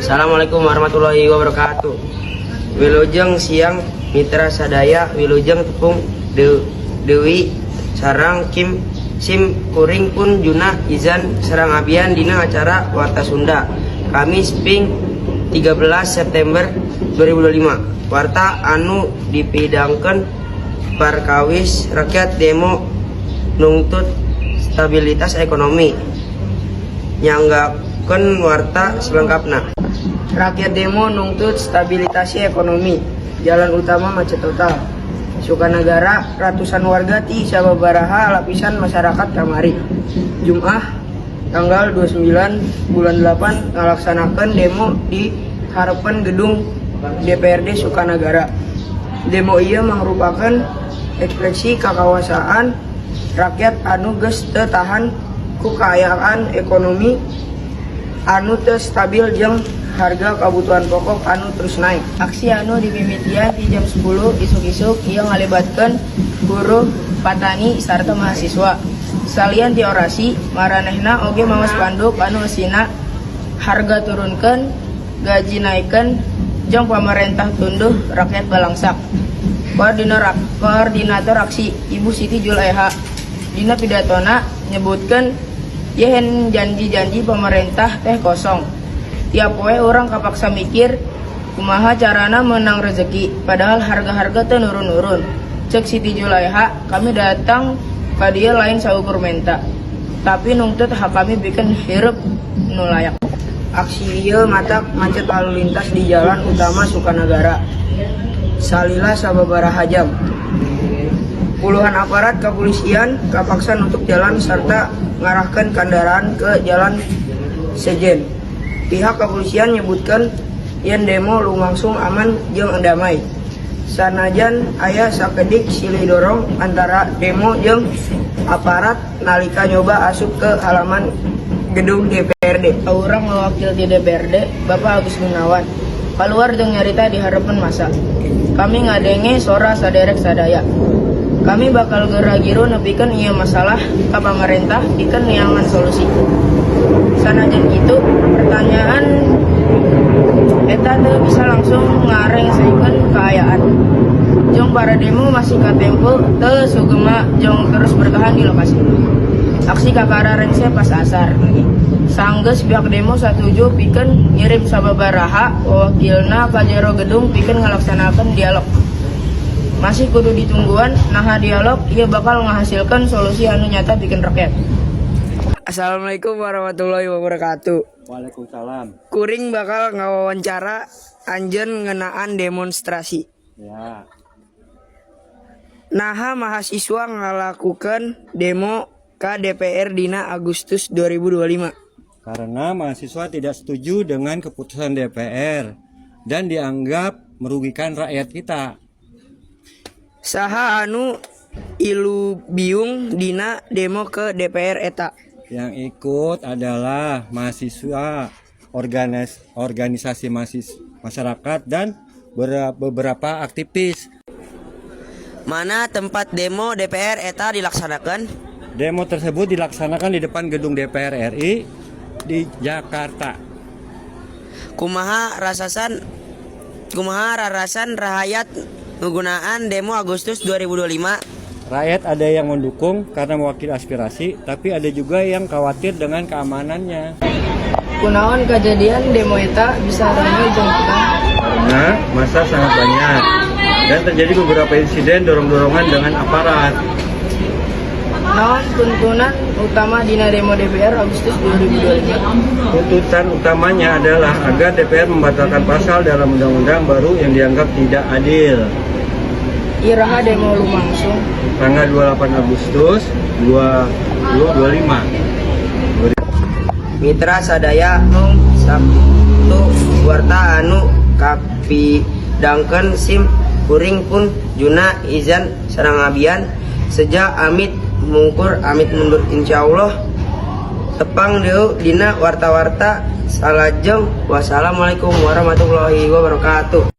Assalamualaikum warahmatullahi wabarakatuh. Wilujeng siang mitra sadaya, wilujeng tepung Dewi sarang Kim Sim kuring pun Juna izan serang abian dina acara Warta Sunda Kamis ping 13 September 2025. Warta anu dipidangkan parkawis rakyat demo nuntut stabilitas ekonomi. Nyanggakeun warta selengkapna. Rakyat demo nuntut stabilitas ekonomi. Jalan utama macet total. Sukanagara ratusan warga ti sababaraha lapisan masyarakat kamari. Jumat tanggal 29 bulan 8 ngalaksanakeun demo di harapan gedung DPRD Sukanagara. Demo ieu mangrupakeun ekspresi kakawasaan rakyat anu geus teu tahan ku kaayaan ekonomi anu teu stabil jeung harga kebutuhan pokok anu terus naik. Aksi anu dimimitian di jam 10 isuk-isuk ieu ngalibatkeun buruh, patani, sarta mahasiswa. Salian ti orasi, maranehna oge maos spanduk anu eusina harga turunkeun, gaji naikkeun, jeung pamarentah tunduh rakyat balangsak. Koordinator aksi Ibu Siti Julaiha dina pidatona nyebutkeun yehen janji-janji pemerintah teh kosong. Tiap poe orang kapaksa mikir kumaha carana menang rezeki, padahal harga-harga teu nurun-nurun. Cek Siti Julaiha, kami datang ka dieu lain saukur menta, tapi nungtut hak kami bikin hirup nu layak. Aksi ieu matak macet lalu lintas di jalan utama Sukanagara. Salila sababaraha jam. Puluhan aparat kepolisian kapaksa nutup jalan serta ngarahkan kendaraan ke jalan sejen. Pihak kepolisian menyebutkan yen demo lumangsung aman jeung damai. Sanajan aya sakedik silih dorong antara demo jeung aparat nalika nyoba asup ke halaman gedung DPRD. Urang mewakil di DPRD, Bapak Agus Gunawan, keluar jeung nyarita di harapan masa. Kami ngadenge sora saderek sadaya. Kami bakal gera-giru nepikeun ieu masalah ka pamarentah pikeun neangan solusi. Sanajan kitu, pertanyaan eta teu bisa langsung ngarengseukeun kaayaan. Jong para demo masih katempo teu sugema jong terus bertahan di lokasi. Aksi kakara rengse pas asar. Sanggeus pihak demo satuju pikeun ngirim sababaraha wakilna ka jero gedung pikeun ngalaksanakeun dialog. Masih kudu ditungguan naha dialog ieu bakal ngahasilkeun solusi anu nyata bikin rakyat. Assalamualaikum warahmatullahi wabarakatuh. Waalaikumsalam. Kuring bakal ngawawancara anjeun ngeunaan demonstrasi. Ya. Naha mahasiswa ngalakukeun demo ka DPR dina Agustus 2025. Karena mahasiswa tidak setuju dengan keputusan DPR dan dianggap merugikan rakyat kita. Saha anu ilu biung dina demo ke DPR eta? Yang ikut adalah mahasiswa, organisasi masyarakat dan beberapa aktivis. Mana tempat demo DPR eta dilaksanakan? Demo tersebut dilaksanakan di depan gedung DPR RI di Jakarta. Kumaha rarasan rahayat penggunaan demo Agustus 2025? Rakyat ada yang mendukung karena mewakili aspirasi, tapi ada juga yang khawatir dengan keamanannya. Kunaon kejadian demo eta bisa ramai jeung Karena masa sangat banyak dan terjadi beberapa insiden dorong-dorongan dengan aparat. naon tuntunan utama dina demo DPR Agustus 2025? Tuntutan utamanya adalah agar DPR membatalkan pasal dalam undang-undang baru yang dianggap tidak adil. Iraha demo lumangsung Tanggal 28 Agustus 2025. Mitra sadaya nu Sabtu warta anu kapidangkeun sim kuring pun Juna izan sareng abian sejak amit mungkur amit mundur insyaallah tepang deu dina warta-warta salajeng. Wassalamualaikum warahmatullahi wabarakatuh.